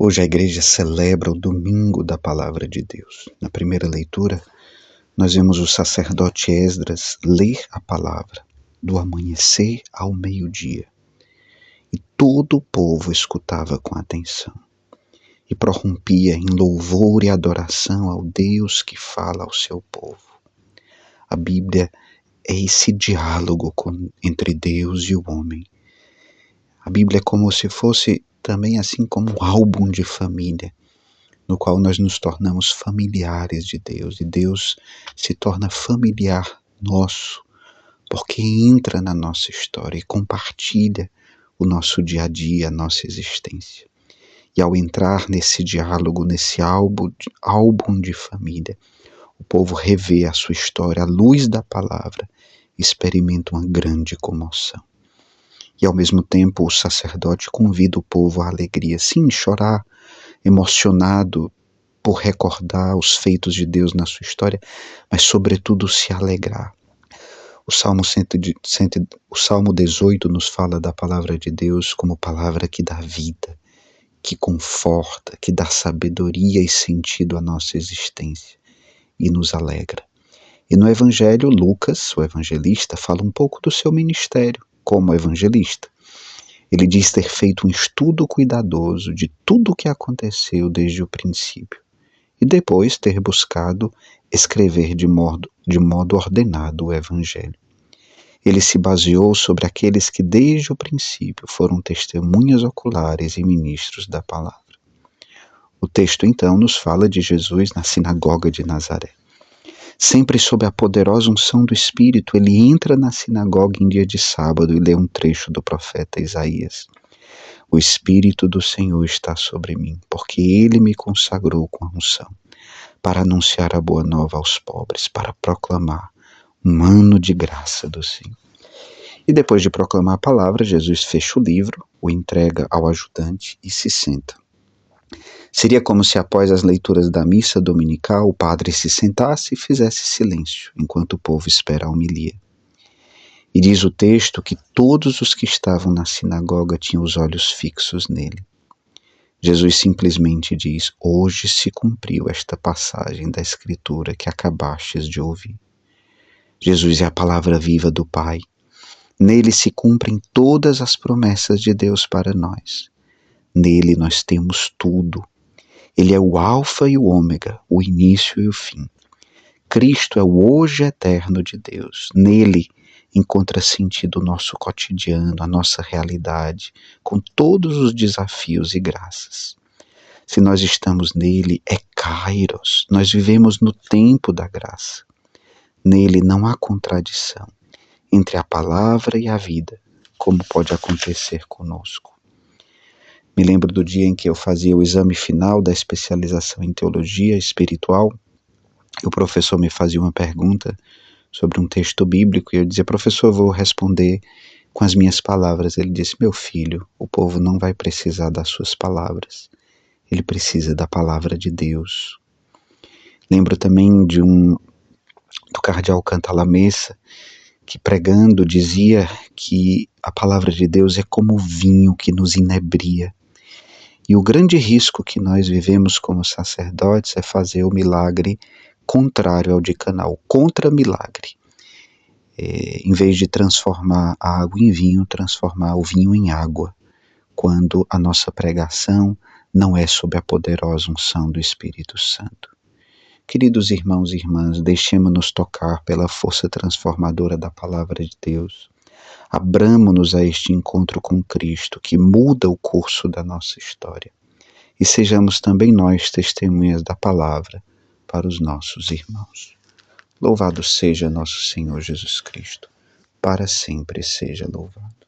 Hoje a igreja celebra o domingo da palavra de Deus. Na primeira leitura, nós vemos o sacerdote Esdras ler a palavra do amanhecer ao meio-dia. E todo o povo escutava com atenção e prorrompia em louvor e adoração ao Deus que fala ao seu povo. A Bíblia é esse diálogo entre Deus e o homem. A Bíblia é como se fosse também assim como um álbum de família, no qual nós nos tornamos familiares de Deus, e Deus se torna familiar nosso, porque entra na nossa história e compartilha o nosso dia a dia, a nossa existência. E ao entrar nesse diálogo, nesse álbum de família, o povo revê a sua história à luz da palavra, experimenta uma grande comoção. E ao mesmo tempo o sacerdote convida o povo à alegria, sim, chorar, emocionado por recordar os feitos de Deus na sua história, mas sobretudo se alegrar. O Salmo 18 nos fala da palavra de Deus como palavra que dá vida, que conforta, que dá sabedoria e sentido à nossa existência e nos alegra. E no Evangelho, Lucas, o evangelista, fala um pouco do seu ministério como evangelista. Ele diz ter feito um estudo cuidadoso de tudo o que aconteceu desde o princípio e depois ter buscado escrever de modo ordenado o Evangelho. Ele se baseou sobre aqueles que desde o princípio foram testemunhas oculares e ministros da palavra. O texto então nos fala de Jesus na sinagoga de Nazaré. Sempre sob a poderosa unção do Espírito, ele entra na sinagoga em dia de sábado e lê um trecho do profeta Isaías. O Espírito do Senhor está sobre mim, porque ele me consagrou com a unção, para anunciar a boa nova aos pobres, para proclamar um ano de graça do Senhor. E depois de proclamar a palavra, Jesus fecha o livro, o entrega ao ajudante e se senta. Seria como se após as leituras da missa dominical o padre se sentasse e fizesse silêncio, enquanto o povo espera a homilia. E diz o texto que todos os que estavam na sinagoga tinham os olhos fixos nele. Jesus simplesmente diz: hoje se cumpriu esta passagem da Escritura que acabastes de ouvir. Jesus é a palavra viva do Pai. Nele se cumprem todas as promessas de Deus para nós. Nele nós temos tudo. Ele é o alfa e o ômega, o início e o fim. Cristo é o hoje eterno de Deus. Nele encontra sentido o nosso cotidiano, a nossa realidade, com todos os desafios e graças. Se nós estamos nele, é Kairos, nós vivemos no tempo da graça. Nele não há contradição entre a palavra e a vida, como pode acontecer conosco. Me lembro do dia em que eu fazia o exame final da especialização em teologia espiritual, e o professor me fazia uma pergunta sobre um texto bíblico, e eu dizia: professor, eu vou responder com as minhas palavras. Ele disse: meu filho, o povo não vai precisar das suas palavras, ele precisa da palavra de Deus. Lembro também do cardeal Cantalamessa, que pregando dizia que a palavra de Deus é como vinho que nos inebria. E o grande risco que nós vivemos como sacerdotes é fazer o milagre contrário ao de Caná, o contra-milagre. Em vez de transformar a água em vinho, transformar o vinho em água, quando a nossa pregação não é sob a poderosa unção do Espírito Santo. Queridos irmãos e irmãs, deixemo-nos tocar pela força transformadora da palavra de Deus. Abramo-nos a este encontro com Cristo, que muda o curso da nossa história. E sejamos também nós testemunhas da palavra para os nossos irmãos. Louvado seja nosso Senhor Jesus Cristo. Para sempre seja louvado.